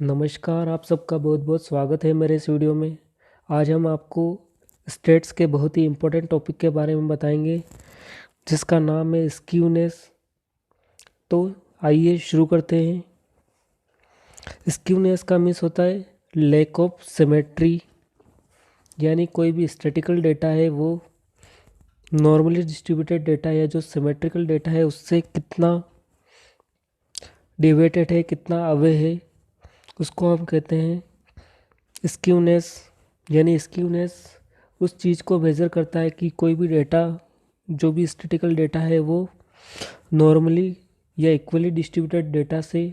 नमस्कार, आप सबका बहुत बहुत स्वागत है मेरे इस वीडियो में। आज हम आपको स्टेट्स के बहुत ही इम्पोर्टेंट टॉपिक के बारे में बताएंगे, जिसका नाम है स्क्यूनेस। तो आइए शुरू करते हैं। स्क्यूनेस का मीन्स होता है लैक ऑफ सिमेट्री, यानी कोई भी स्टैटिकल डेटा है वो नॉर्मली डिस्ट्रीब्यूटेड डेटा या जो सिमेट्रिकल डेटा है उससे कितना डिवेटेड है, कितना अवे है, उसको हम कहते हैं स्क्यूनेस। यानी स्क्यूनेस उस चीज़ को मेज़र करता है कि कोई भी डेटा, जो भी स्टैटिकल डेटा है वो नॉर्मली या इक्वली डिस्ट्रीब्यूटेड डेटा से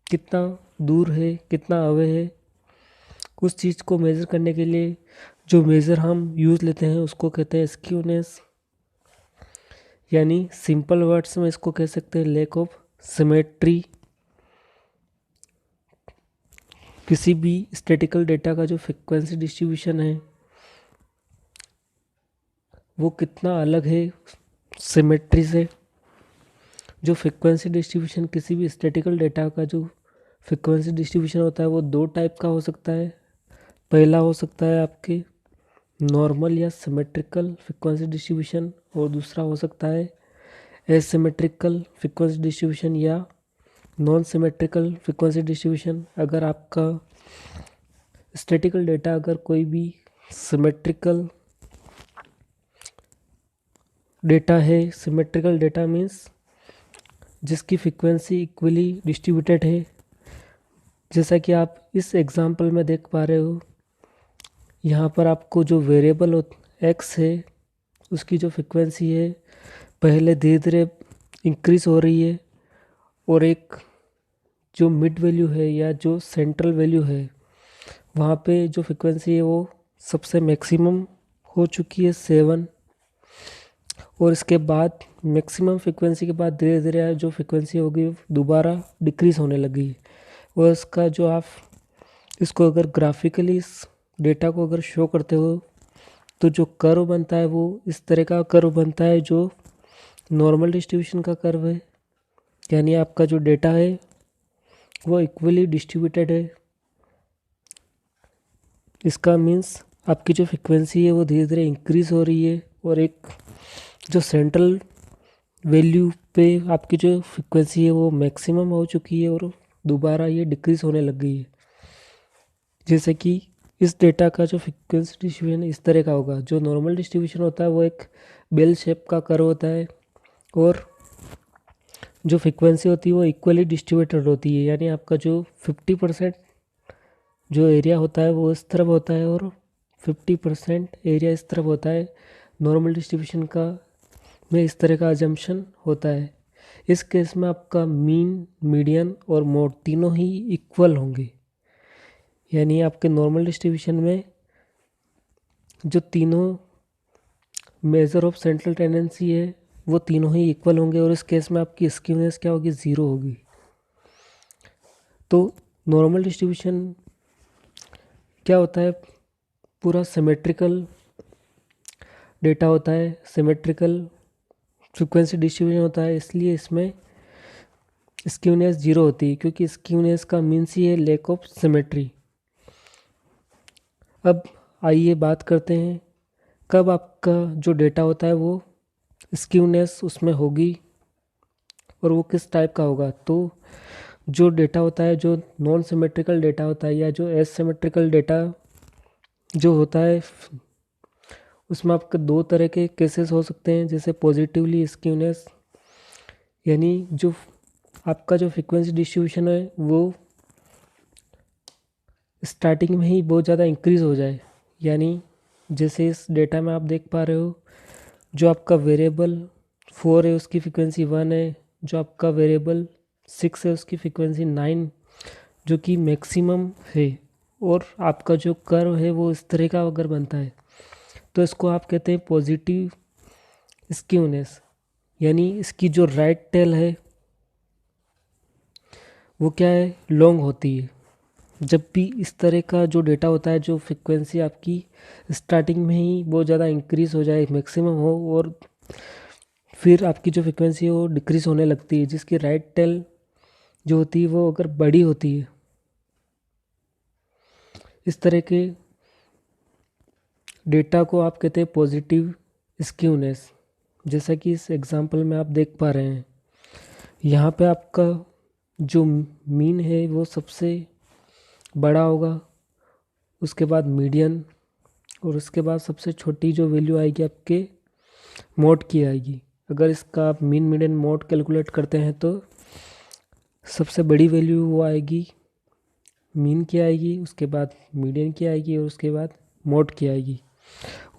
कितना दूर है, कितना अवे है। उस चीज़ को मेज़र करने के लिए जो मेज़र हम यूज़ लेते हैं उसको कहते हैं स्क्यूनेस। यानी सिंपल वर्ड्स में इसको कह सकते हैं लैक ऑफ सिमेट्री। किसी भी स्टैटिकल डेटा का जो फ्रीक्वेंसी डिस्ट्रीब्यूशन है वो कितना अलग है सिमेट्री से। जो फ्रीक्वेंसी डिस्ट्रीब्यूशन किसी भी स्टैटिकल डेटा का जो फ्रीक्वेंसी डिस्ट्रीब्यूशन होता है वो दो टाइप का हो सकता है। पहला हो सकता है आपके नॉर्मल या सिमेट्रिकल फ्रीक्वेंसी डिस्ट्रीब्यूशन, और दूसरा हो सकता है एसिमेट्रिकल फ्रीक्वेंसी डिस्ट्रीब्यूशन या नॉन सिमेट्रिकल फ्रीक्वेंसी डिस्ट्रीब्यूशन। अगर आपका स्टैटिकल डेटा अगर कोई भी सिमेट्रिकल डेटा है, सिमेट्रिकल डेटा मीन्स जिसकी फ्रीक्वेंसी इक्वली डिस्ट्रीब्यूटेड है, जैसा कि आप इस एग्जांपल में देख पा रहे हो। यहाँ पर आपको जो वेरिएबल एक्स है उसकी जो फ्रीक्वेंसी है पहले धीरे धीरे इंक्रीज हो रही है, और एक जो मिड वैल्यू है या जो सेंट्रल वैल्यू है वहाँ पे जो फ्रीक्वेंसी है वो सबसे मैक्सिमम हो चुकी है 7। और इसके बाद मैक्सिमम फ्रीक्वेंसी के बाद धीरे धीरे जो फ्रीक्वेंसी होगी दोबारा डिक्रीज होने लगी है। और इसका जो आप इसको अगर ग्राफिकली इस डेटा को अगर शो करते हो तो जो कर्व बनता है वो इस तरह का कर्व बनता है जो नॉर्मल डिस्ट्रीब्यूशन का कर्व है। यानी आपका जो डेटा है वो इक्वली डिस्ट्रीब्यूटेड है। इसका मीन्स आपकी जो फ्रीक्वेंसी है वो धीरे धीरे इंक्रीज हो रही है, और एक जो सेंट्रल वैल्यू पे आपकी जो फ्रीक्वेंसी है वो मैक्सिमम हो चुकी है और दोबारा ये डिक्रीज होने लग गई है। जैसे कि इस डेटा का जो फ्रीक्वेंसी डिस्ट्रीब्यूशन इस तरह का होगा। जो नॉर्मल डिस्ट्रीब्यूशन होता है वो एक बेल शेप का कर्व होता है, और जो फ्रीक्वेंसी होती है वो इक्वली डिस्ट्रीब्यूटेड होती है। यानी आपका जो 50% जो एरिया होता है वो इस तरफ होता है और 50% एरिया इस तरफ होता है। नॉर्मल डिस्ट्रीब्यूशन का में इस तरह का अजम्पशन होता है। इस केस में आपका मीन, मीडियन और मोड तीनों ही इक्वल होंगे। यानी आपके नॉर्मल डिस्ट्रीब्यूशन में जो तीनों मेजर ऑफ सेंट्रल टेंडेंसी है वो तीनों ही इक्वल होंगे, और इस केस में आपकी स्क्यूनेस क्या होगी, ज़ीरो होगी। तो नॉर्मल डिस्ट्रीब्यूशन क्या होता है, पूरा सिमेट्रिकल डेटा होता है, सिमेट्रिकल फ्रीक्वेंसी डिस्ट्रीब्यूशन होता है, इसलिए इसमें स्क्यूनेस जीरो होती है, क्योंकि स्क्यूनेस का मीन्स ही है लैक ऑफ सिमेट्री। अब आइए बात करते हैं कब आपका जो डेटा होता है वो स्क्यूनेस उसमें होगी और वो किस टाइप का होगा। तो जो डेटा होता है, जो नॉन सिमेट्रिकल डेटा होता है या जो एसिमेट्रिकल डेटा जो होता है, उसमें आपके दो तरह के केसेस हो सकते हैं। जैसे पॉजिटिवली स्क्यूनेस, यानी जो आपका जो फ्रीक्वेंसी डिस्ट्रीब्यूशन है वो स्टार्टिंग में ही बहुत ज़्यादा इंक्रीज हो जाए। यानी जैसे इस डेटा में आप देख पा रहे हो, जो आपका वेरिएबल 4 है उसकी फ्रीक्वेंसी 1 है, जो आपका वेरिएबल 6 है उसकी फ्रीक्वेंसी 9, जो कि मैक्सिमम है। और आपका जो कर्व है वो इस तरह का अगर बनता है तो इसको आप कहते हैं पॉजिटिव स्क्यूनेस। यानी इसकी जो राइट टेल है वो क्या है, लॉन्ग होती है। जब भी इस तरह का जो डेटा होता है, जो फ्रीक्वेंसी आपकी स्टार्टिंग में ही बहुत ज़्यादा इंक्रीज हो जाए, मैक्सिमम हो, और फिर आपकी जो फ्रीक्वेंसी है वो डिक्रीज होने लगती है, जिसकी राइट टेल जो होती है वो अगर बड़ी होती है इस तरह के डेटा को आप कहते हैं पॉजिटिव स्क्यूनेस। जैसा कि इस एग्जांपल में आप देख पा रहे हैं, यहाँ पे आपका जो मीन है वो सबसे बड़ा होगा, उसके बाद मीडियन, और उसके बाद सबसे छोटी जो वैल्यू आएगी आपके मोड की आएगी। अगर इसका आप मीन मीडियन मोड कैलकुलेट करते हैं तो सबसे बड़ी वैल्यू वो आएगी, मीन की आएगी, उसके बाद मीडियन की आएगी और उसके बाद मोड की आएगी।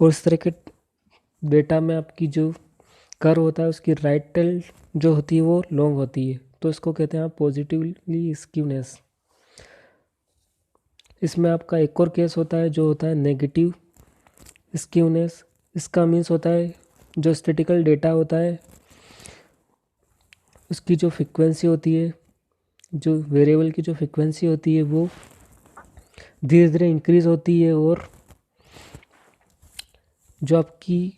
और इस तरह के डेटा में आपकी जो कर्व होता है उसकी राइट टेल जो होती है वो लॉन्ग होती है, तो इसको कहते हैं पॉजिटिवली स्क्यूनेस। इसमें आपका एक और केस होता है जो होता है नेगेटिव स्क्यूनेस। इसका मीन्स होता है जो स्टैटिकल डेटा होता है उसकी जो फ्रिक्वेंसी होती है, जो वेरिएबल की जो फ्रिक्वेंसी होती है वो धीरे धीरे इंक्रीज होती है, और जो आपकी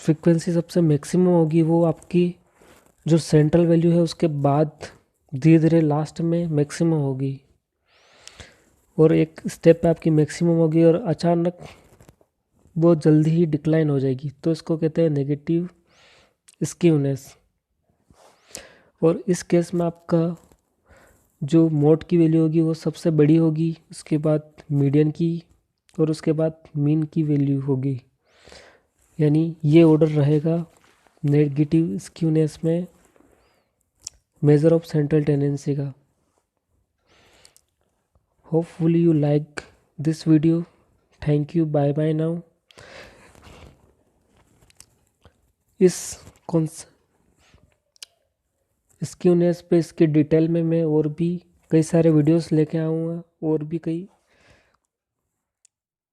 फ्रिक्वेंसी सबसे मैक्सिमम होगी वो आपकी जो सेंट्रल वैल्यू है उसके बाद धीरे धीरे लास्ट में मैक्सिमम होगी, और एक स्टेप पे आपकी मैक्सिमम होगी और अचानक वो जल्दी ही डिक्लाइन हो जाएगी, तो इसको कहते हैं नेगेटिव स्क्यूनेस। और इस केस में आपका जो मोड की वैल्यू होगी वो सबसे बड़ी होगी, उसके बाद मीडियन की, और उसके बाद मीन की वैल्यू होगी। यानी ये ऑर्डर रहेगा नेगेटिव स्क्यूनेस में मेजर ऑफ सेंट्रल टेंडेंसी का। Hopefully you like this video. Thank you, bye bye now. इस स्क्यूनेस पे इसके डिटेल में मैं और भी कई सारे वीडियोस लेके आऊँगा, और भी कई